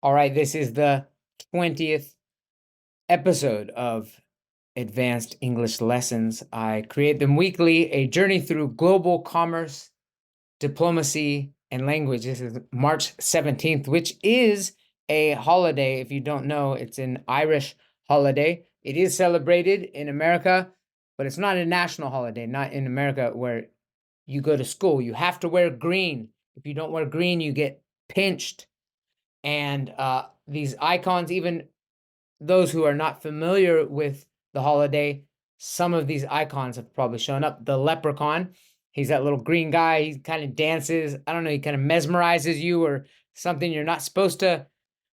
All right, this is the 20th episode of Advanced English Lessons. I create them weekly, a journey through global commerce, diplomacy, and language. This is March 17th, which is a holiday. If you don't know, it's an Irish holiday. It is celebrated in America, but it's not a national holiday, not in America where you go to school. You have to wear green. If you don't wear green, you get pinched. And these icons, even those who are not familiar with the holiday, some of these icons have probably shown up. The leprechaun, he's that little green guy. He kind of dances. I don't know, he kind of mesmerizes you or something you're not supposed to,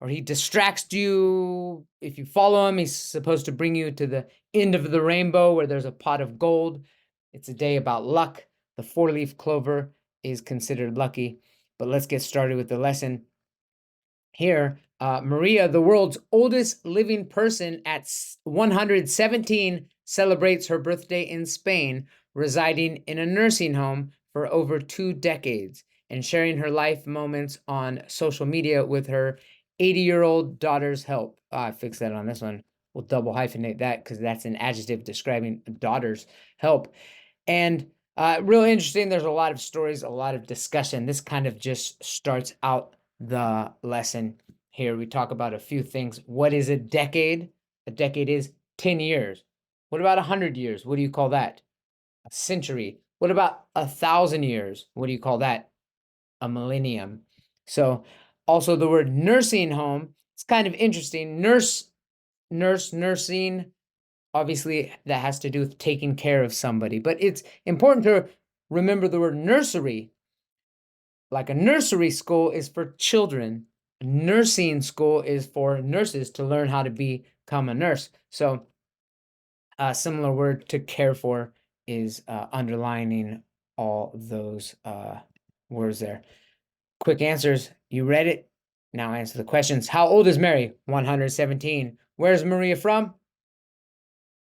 or he distracts you. If you follow him, he's supposed to bring you to the end of the rainbow where there's a pot of gold. It's a day about luck. The four-leaf clover is considered lucky. But let's get started with the lesson. Here, Maria, the world's oldest living person at 117, celebrates her birthday in Spain, residing in a nursing home for over 2 decades and sharing her life moments on social media with her 80-year-old daughter's help. I fixed that on this one. We'll double hyphenate that because that's an adjective describing a daughter's help. And real interesting, there's a lot of stories, a lot of discussion. This kind of just starts out the lesson. Here we talk about a few things. What is a decade? A decade is 10 years. What about 100 years? What do you call that? A century. What about 1,000 years? What do you call that? A millennium. So also the word nursing home, it's kind of interesting. Nursing, obviously that has to do with taking care of somebody, but it's important to remember the word nursery. Like a nursery school is for children. A nursing school is for nurses to learn how to become a nurse. So a similar word to care for is underlining all those words there. Quick answers. You read it. Now answer the questions. How old is Mary? 117. Where's Maria from?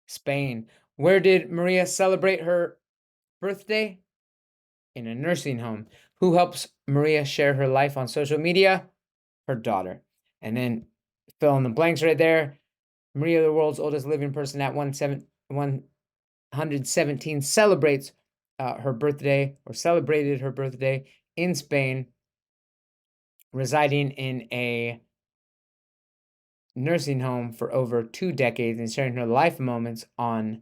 Spain. Where did Maria celebrate her birthday? In a nursing home. Who helps Maria share her life on social media? Her daughter. And then fill in the blanks right there. Maria, the world's oldest living person at 117, celebrates her birthday, or celebrated her birthday in Spain, residing in a nursing home for over 2 decades and sharing her life moments on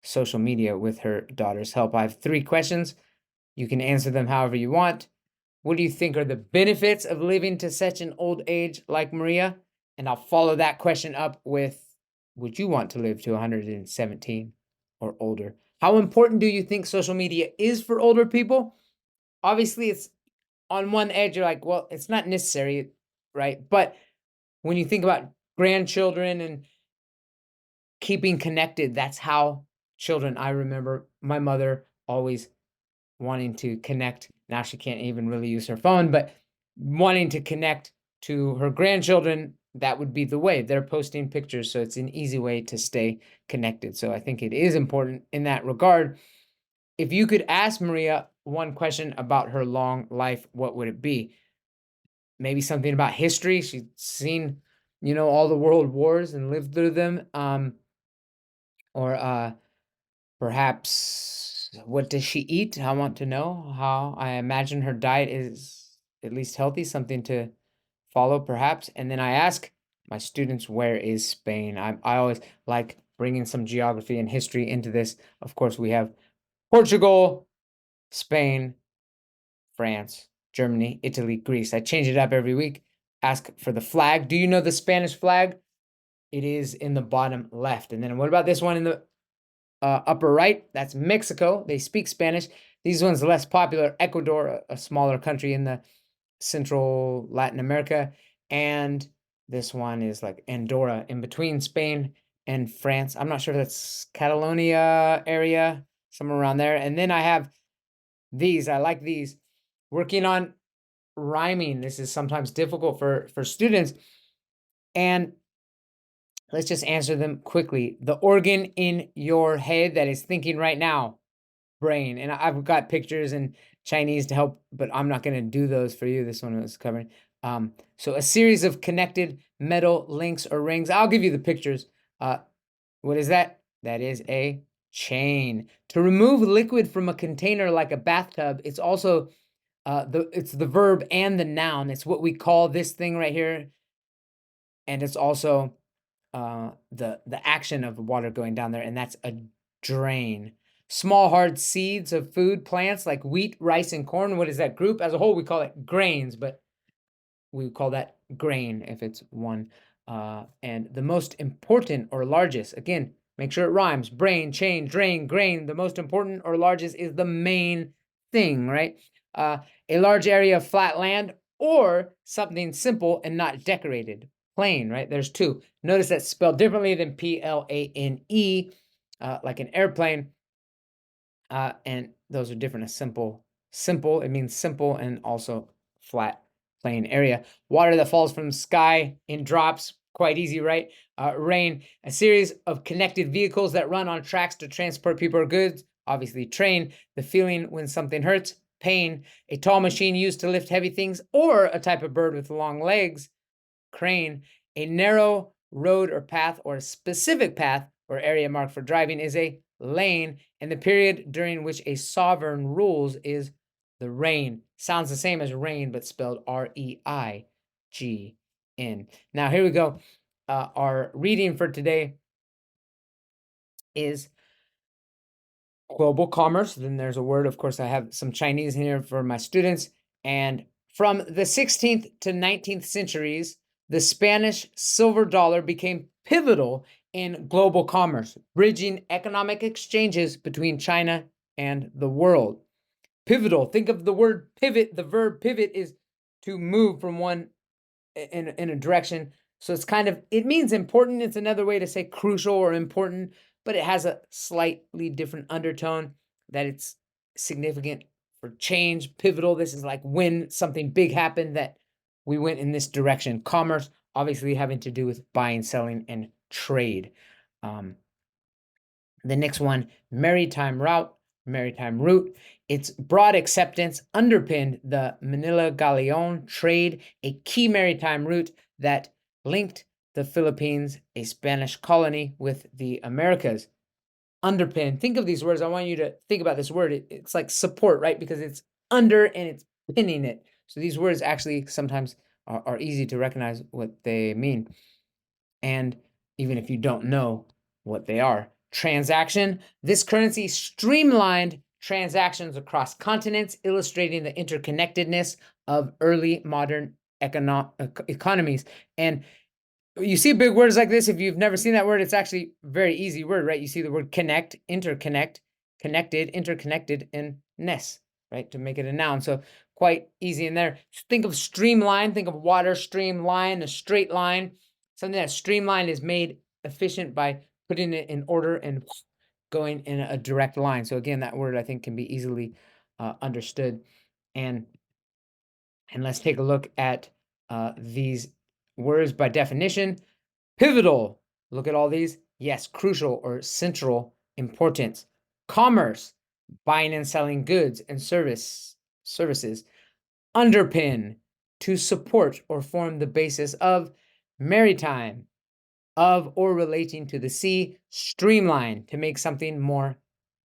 social media with her daughter's help. I have 3 questions. You can answer them however you want. What do you think are the benefits of living to such an old age like Maria? And I'll follow that question up with, would you want to live to 117 or older? How important do you think social media is for older people? Obviously, it's on one edge, you're like, well, it's not necessary, right? But when you think about grandchildren and keeping connected, that's how children, I remember my mother always wanting to connect. Now she can't even really use her phone, but wanting to connect to her grandchildren, that would be the way. They're posting pictures, so it's an easy way to stay connected. So I think it is important in that regard. If you could ask Maria one question about her long life, what would it be? Maybe something about history. She's seen, all the world wars and lived through them. Or perhaps, what does she eat? I want to know how. I imagine her diet is at least healthy, something to follow perhaps. And then I ask my students, where is Spain? I always like bringing some geography and history into this. Of course, we have Portugal, Spain, France, Germany, Italy, Greece. I change it up every week. Ask for the flag. Do you know the Spanish flag? It is in the bottom left. And then what about this one in the upper right? That's Mexico. They speak Spanish. These ones are less popular. Ecuador, a smaller country in the central Latin America. And this one is like Andorra, in between Spain and France. I'm not sure if that's Catalonia area, somewhere around there. And then I have these. I like these. Working on rhyming. This is sometimes difficult for students. And let's just answer them quickly. The organ in your head that is thinking right now, brain. And I've got pictures in Chinese to help, but I'm not going to do those for you. This one was covering. So a series of connected metal links or rings. I'll give you the pictures. What is that? That is a chain. To remove liquid from a container like a bathtub, it's also it's the verb and the noun. It's what we call this thing right here, and it's also the action of water going down there, and that's a drain. Small hard seeds of food plants like wheat, rice, and corn. What is that group? As a whole, we call it grains, but we call that grain if it's one. And the most important or largest, again, make sure it rhymes. Brain, chain, drain, grain. The most important or largest is the main thing, right? A large area of flat land or something simple and not decorated. Plane, right? There's two. Notice that's spelled differently than plane, like an airplane. And those are different. A simple, it means simple, and also flat, plain area. Water that falls from the sky in drops, quite easy, right? Rain, a series of connected vehicles that run on tracks to transport people or goods. Obviously, train, the feeling when something hurts. Pain, a tall machine used to lift heavy things, or a type of bird with long legs. Crane, a narrow road or path or a specific path or area marked for driving is a lane, and the period during which a sovereign rules is the reign. Sounds the same as reign, but spelled R-E-I-G-N. Now, here we go. Our reading for today is global commerce. Then there's a word, of course, I have some Chinese in here for my students. And from the 16th to 19th centuries, the Spanish silver dollar became pivotal in global commerce, bridging economic exchanges between China and the world. Pivotal, think of the word pivot. The verb pivot is to move from one in a direction. So it's kind of, it means important. It's another way to say crucial or important, but it has a slightly different undertone, that it's significant for change. Pivotal, this is like when something big happened that we went in this direction. Commerce, obviously having to do with buying, selling, and trade. The next one, maritime route. Its broad acceptance underpinned the Manila Galleon trade, a key maritime route that linked the Philippines, a Spanish colony, with the Americas. Underpin, think of these words. I want you to think about this word. It's like support, right? Because it's under and it's pinning it. So these words actually sometimes are easy to recognize what they mean. And even if you don't know what they are. Transaction, this currency streamlined transactions across continents, illustrating the interconnectedness of early modern economies. And you see big words like this. If you've never seen that word, it's actually a very easy word, right? You see the word connect, interconnect, connected, interconnected, and ness, right? To make it a noun. So quite easy in there. Think of streamline, think of water, streamline, a straight line. Something that's streamlined is made efficient by putting it in order and going in a direct line. So again, that word I think can be easily understood. And let's take a look at these words by definition. Pivotal, look at all these. Yes, crucial or central importance. Commerce, buying and selling goods and services. Underpin, to support or form the basis of. Maritime, of or relating to the sea. Streamline, to make something more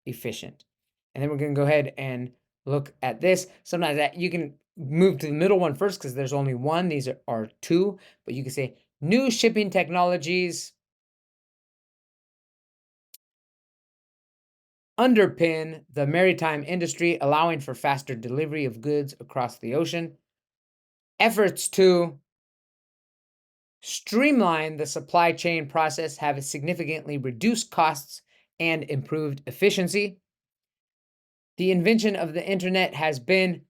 efficient. And then we're going to go ahead and look at this. Sometimes that you can move to the middle one first because there's only one. These are two, but you can say new shipping technologies underpin the maritime industry, allowing for faster delivery of goods across the ocean. Efforts to streamline the supply chain process have significantly reduced costs and improved efficiency. The invention of the internet has been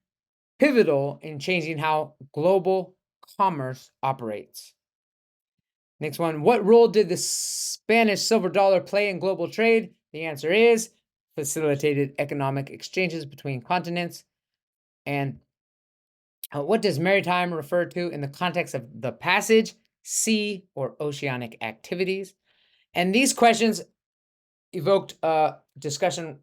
pivotal in changing how global commerce operates. Next one, what role did the Spanish silver dollar play in global trade? The answer is facilitated economic exchanges between continents. And what does maritime refer to in the context of the passage, sea, or oceanic activities? And these questions evoked discussion,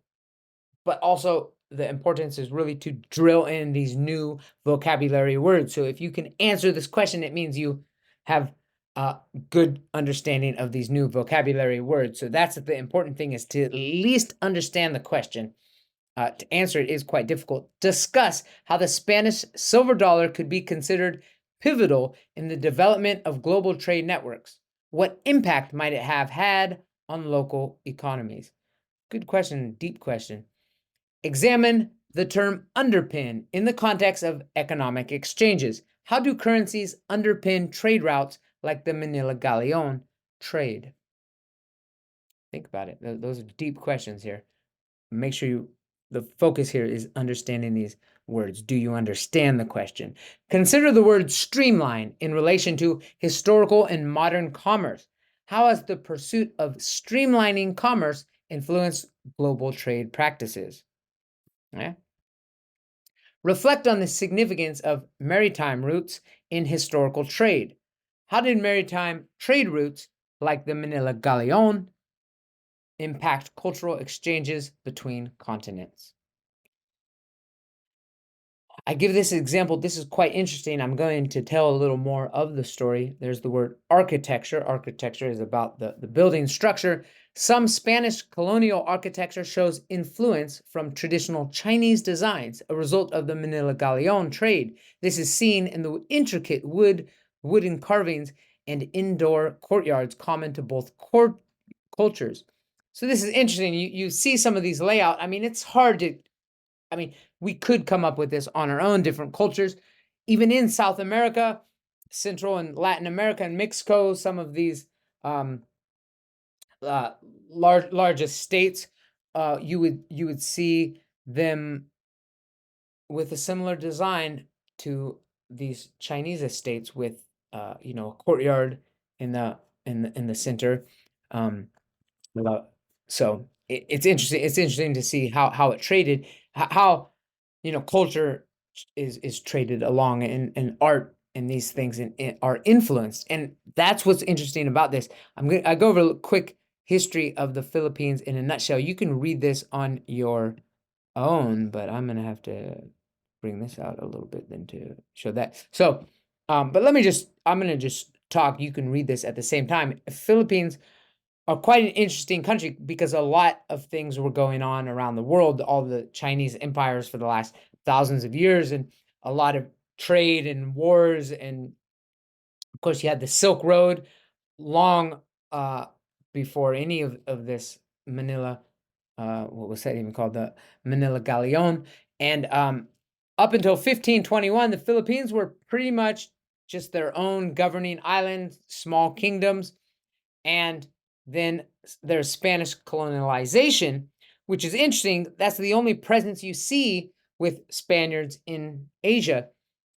but also the importance is really to drill in these new vocabulary words. So if you can answer this question, it means you have a good understanding of these new vocabulary words. So that's the important thing, is to at least understand the question. To answer it is quite difficult. Discuss how the Spanish silver dollar could be considered pivotal in the development of global trade networks. What impact might it have had on local economies? Good question, deep question. Examine the term underpin in the context of economic exchanges. How do currencies underpin trade routes like the Manila Galleon trade? Think about it. Those are deep questions here. Make sure the focus here is understanding these words. Do you understand the question? Consider the word streamline in relation to historical and modern commerce. How has the pursuit of streamlining commerce influenced global trade practices? Yeah. Reflect on the significance of maritime routes in historical trade. How did maritime trade routes like the Manila Galleon impact cultural exchanges between continents? I give this example. This is quite interesting. I'm going to tell a little more of the story. There's the word architecture. Architecture is about the building structure. Some Spanish colonial architecture shows influence from traditional Chinese designs, a result of the Manila Galleon trade. This is seen in the intricate wooden carvings and indoor courtyards common to both cultures. So this is interesting. You see some of these layout. I mean, it's hard to, we could come up with this on our own, different cultures. Even in South America, Central and Latin America, and Mexico, some of these largest states, you would see them with a similar design to these Chinese estates, with a courtyard in the center. So it's interesting. It's interesting to see how it traded, how culture is traded along, and art and these things are influenced, and that's what's interesting about this. I go over a quick history of the Philippines in a nutshell. You can read this on your own, but I'm gonna have to bring this out a little bit then to show that. So, but I'm gonna just talk. You can read this at the same time. Philippines are quite an interesting country because a lot of things were going on around the world, all the Chinese empires for the last thousands of years, and a lot of trade and wars. And of course, you had the Silk Road long before any of this Manila, what was that even called? The Manila Galleon. And up until 1521, the Philippines were pretty much just their own governing island, small kingdoms. And then there's Spanish colonization, which is interesting. That's the only presence you see with Spaniards in Asia.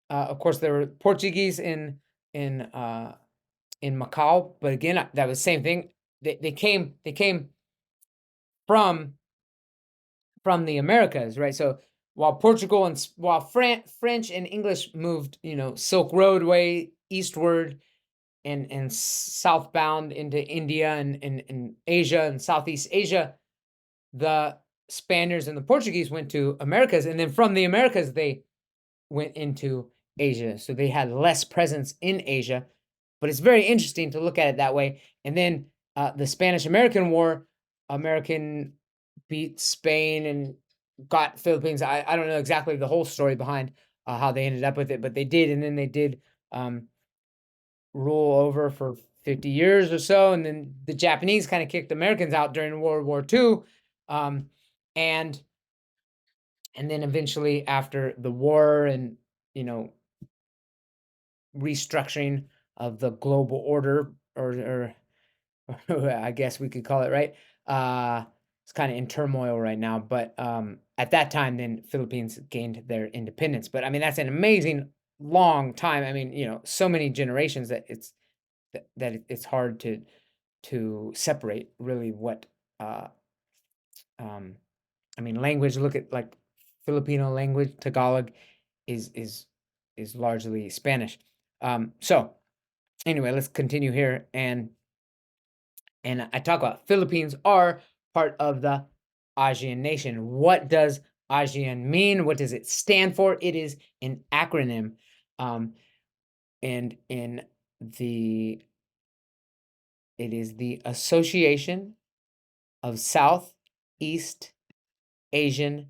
Of course, there were Portuguese in Macau, but again, that was the same thing. They came from the Americas, right? So while Portugal and while French and English moved, Silk Road way eastward, and southbound into India and Asia and Southeast Asia, the Spaniards and the Portuguese went to Americas, and then from the Americas they went into Asia. So they had less presence in Asia, but it's very interesting to look at it that way. And then the Spanish-American War, American beat Spain and got Philippines. I don't know exactly the whole story behind how they ended up with it, but they did, and then they did rule over for 50 years or so, and then the Japanese kind of kicked Americans out during World War II, and then eventually after the war and restructuring of the global order, or I guess we could call it, right? It's kind of in turmoil right now, but at that time, then Philippines gained their independence. But I mean, that's an amazing long time. I mean, so many generations that it's hard to separate really what I mean, language. Look at like Filipino language, Tagalog is largely Spanish. So anyway, let's continue here, and I talk about Philippines are part of the Asian nation. What does ASEAN mean? What does it stand for? It is an acronym. And it is the Association of Southeast Asian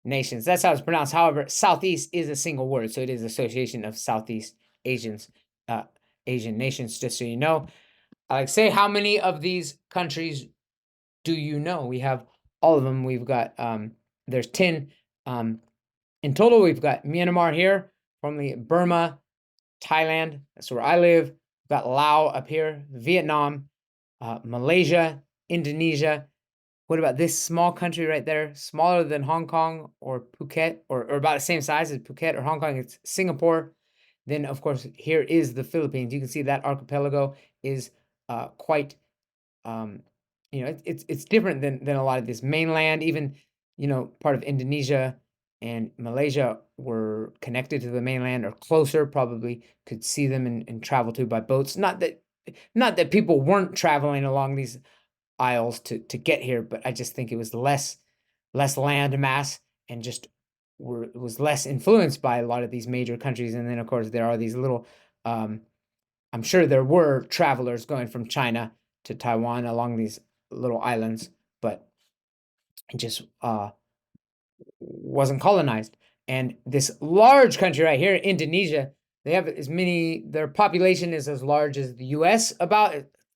Nations. That's how it's pronounced. However, Southeast is a single word, so it is Association of Southeast Asians, Asian Nations. Just so you know, I like say, how many of these countries do you know? We have all of them. We've got there's 10 in total. We've got Myanmar here, formerly Burma, Thailand. That's where I live. We've got Laos up here, Vietnam, Malaysia, Indonesia. What about this small country right there? Smaller than Hong Kong or Phuket, or about the same size as Phuket or Hong Kong. It's Singapore. Then, of course, here is the Philippines. You can see that archipelago is quite, it's different than a lot of this mainland. Even, part of Indonesia and Malaysia were connected to the mainland or closer. Probably could see them and travel to by boats. Not that people weren't traveling along these isles to get here, but I just think it was less land mass and just was less influenced by a lot of these major countries. And then of course there are these little I'm sure there were travelers going from China to Taiwan along these little islands, but it just wasn't colonized. And this large country right here, Indonesia, they have their population is as large as the US, about,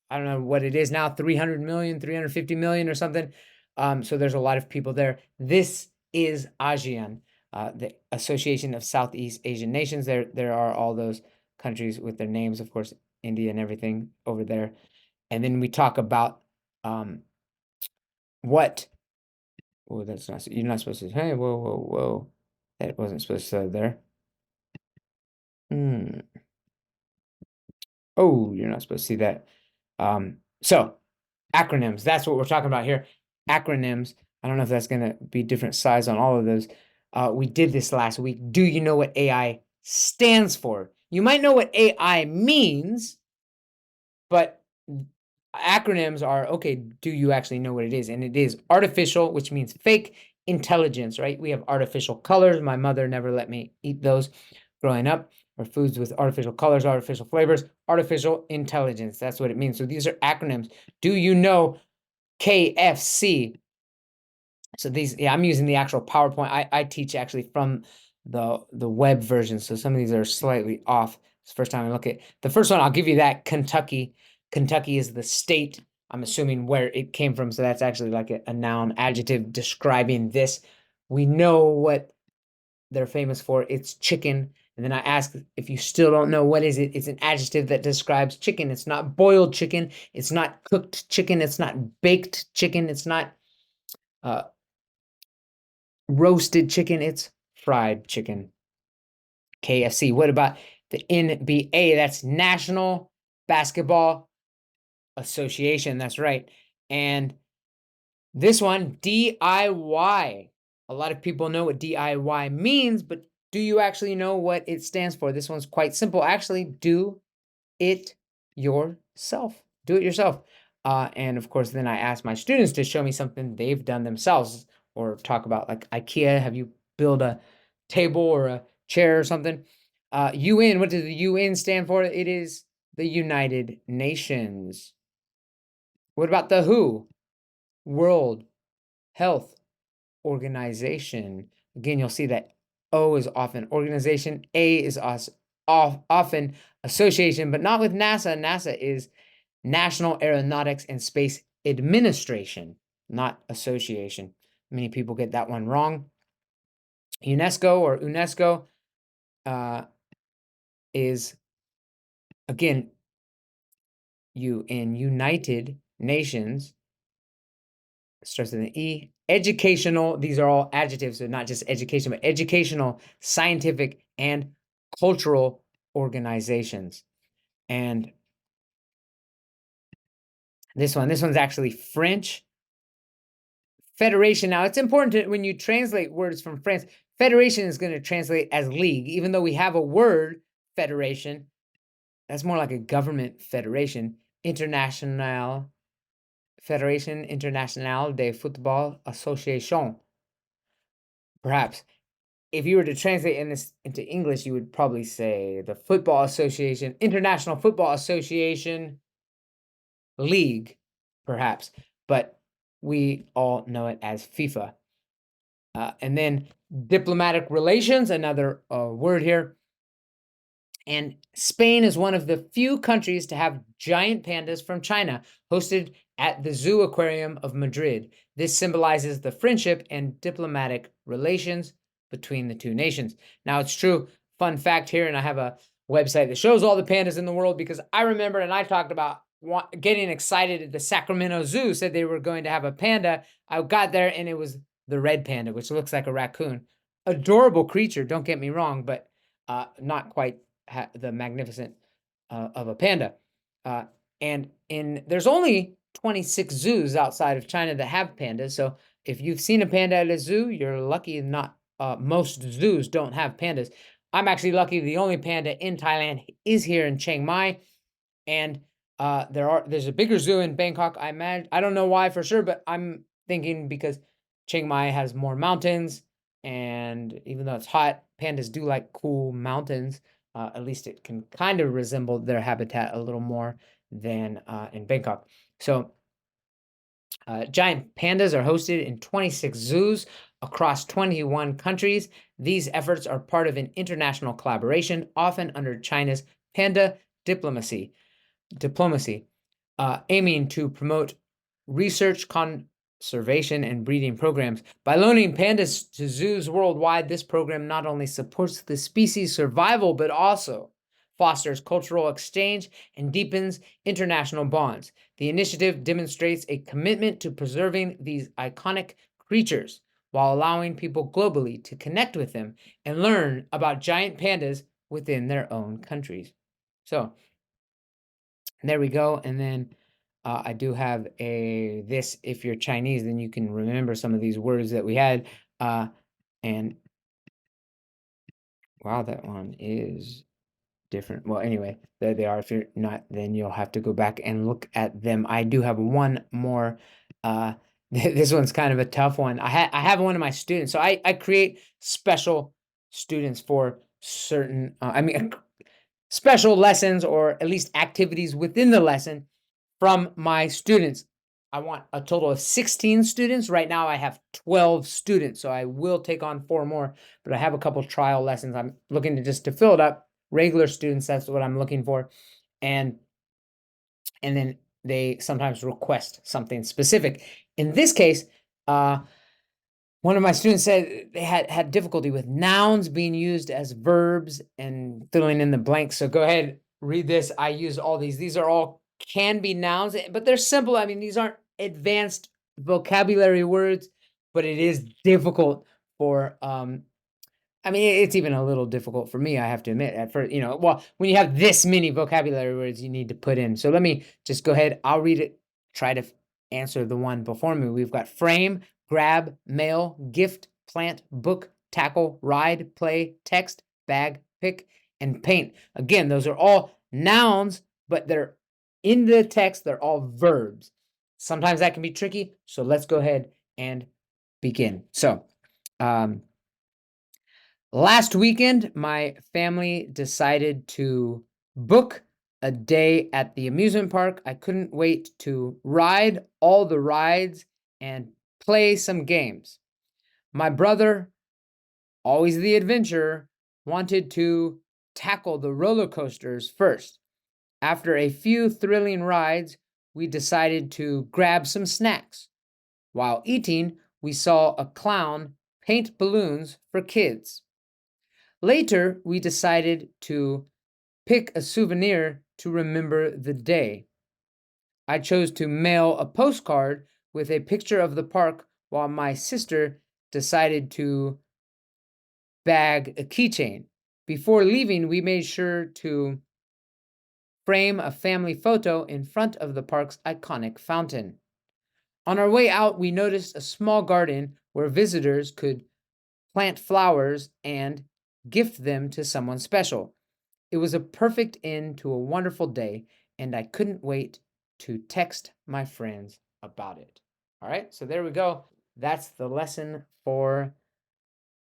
I don't know what it is now, 300 million, 350 million or something. So there's a lot of people there. This is ASEAN, the Association of Southeast Asian Nations. There are all those countries with their names, of course, India and everything over there. And then we talk about what. Oh, that's not. You're not supposed to. Hey, whoa, whoa, whoa. That wasn't supposed to there. Oh, you're not supposed to see that. So acronyms. That's what we're talking about here. Acronyms. I don't know if that's gonna be different size on all of those. We did this last week. Do you know what AI stands for? You might know what AI means, but acronyms are, okay, do you actually know what it is? And it is artificial, which means fake intelligence, right? We have artificial colors. My mother never let me eat those growing up, or foods with artificial colors, artificial flavors, artificial intelligence. That's what it means. So these are acronyms. Do you know KFC? So these, yeah, I'm using the actual PowerPoint. I teach actually from the web version. So some of these are slightly off. It's the first time I look at the first one. I'll give you that. Kentucky. Kentucky is the state, I'm assuming, where it came from. So that's actually like a noun adjective describing this. We know what they're famous for. It's chicken. And then I ask, if you still don't know what is it, it's an adjective that describes chicken. It's not boiled chicken. It's not cooked chicken. It's not baked chicken. It's not roasted chicken. It's fried chicken. KFC. What about the NBA? That's National Basketball Association. That's right. And this one, DIY. A lot of people know what DIY means, but do you actually know what it stands for? This one's quite simple. Actually, do it yourself. Do it yourself. And of course, then I ask my students to show me something they've done themselves, or talk about like IKEA. Have you built a table or a chair or something? UN, what does the UN stand for? It is the United Nations. What about the WHO? World Health Organization. Again, you'll see that O is often organization, A is often association, but not with NASA. NASA is National Aeronautics and Space Administration, not association. Many people get that one wrong. UNESCO or UNESCO is, again, United Nations. Starts with an E. Educational, these are all adjectives, so not just education, but educational, scientific, and cultural organizations. And this one's actually French. Federation. Now, it's important when you translate words from France, federation is going to translate as league, even though we have a word, federation. That's more like a government federation. International Federation Internationale de Football Association. perhaps. If you were to translate this into English, you would probably say the Football Association, International Football Association League, perhaps, but we all know it as FIFA. And then diplomatic relations, another word here. And Spain is one of the few countries to have giant pandas from China hosted at the Zoo Aquarium of Madrid. This symbolizes the friendship and diplomatic relations between the two nations. Now, it's true, fun fact here, and I have a website that shows all the pandas in the world because I remember, and I talked about getting excited at the Sacramento Zoo, said they were going to have a panda. I got there and it was the red panda, which looks like a raccoon. Adorable creature, don't get me wrong, but not quite the magnificent of a panda. And there's only 26 zoos outside of China that have pandas. So if you've seen a panda at a zoo, you're lucky. Not most zoos don't have pandas. I'm actually lucky. The only panda in Thailand is here in Chiang Mai, and there's a bigger zoo in Bangkok. I imagine. I don't know why for sure, but I'm thinking because Chiang Mai has more mountains, and even though it's hot, pandas do like cool mountains. At least it can kind of resemble their habitat a little more than in Bangkok. So giant pandas are hosted in 26 zoos across 21 countries. These efforts are part of an international collaboration, often under China's panda diplomacy, aiming to promote research, conservation, and breeding programs. By loaning pandas to zoos worldwide, this program not only supports the species' survival, but also fosters cultural exchange and deepens international bonds. The initiative demonstrates a commitment to preserving these iconic creatures while allowing people globally to connect with them and learn about giant pandas within their own countries. So there we go. And then I do have this, if you're Chinese, then you can remember some of these words that we had. And wow, that one is different. Well, anyway, there they are. If you're not, then you'll have to go back and look at them. I do have one more. This one's kind of a tough one. I have one of my students. So I create special students for certain, special lessons, or at least activities within the lesson from my students. I want a total of 16 students. Right now I have 12 students, so I will take on 4 more, but I have a couple trial lessons. I'm looking to fill it up. Regular students, that's what I'm looking for. And then they sometimes request something specific. In this case, one of my students said they had difficulty with nouns being used as verbs and filling in the blanks. So go ahead, read this. I use all these. These are all can be nouns, but they're simple. I mean, these aren't advanced vocabulary words, but it is difficult for it's even a little difficult for me, I have to admit, at first, well, when you have this many vocabulary words you need to put in. So let me just go ahead. I'll read it, try to answer the one before me. We've got frame, grab, mail, gift, plant, book, tackle, ride, play, text, bag, pick, and paint. Again, those are all nouns, but they're in the text, they're all verbs. Sometimes that can be tricky, so let's go ahead and begin. So, last weekend, my family decided to book a day at the amusement park. I couldn't wait to ride all the rides and play some games. My brother, always the adventurer, wanted to tackle the roller coasters first. After a few thrilling rides, we decided to grab some snacks. While eating, we saw a clown paint balloons for kids. Later, we decided to pick a souvenir to remember the day. I chose to mail a postcard with a picture of the park, while my sister decided to bag a keychain. Before leaving, we made sure to frame a family photo in front of the park's iconic fountain. On our way out, we noticed a small garden where visitors could plant flowers and gift them to someone special. It was a perfect end to a wonderful day, and I couldn't wait to text my friends about it. All right, so there we go. That's the lesson for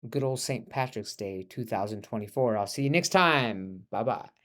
good old St. Patrick's Day 2024. I'll see you next time. Bye bye.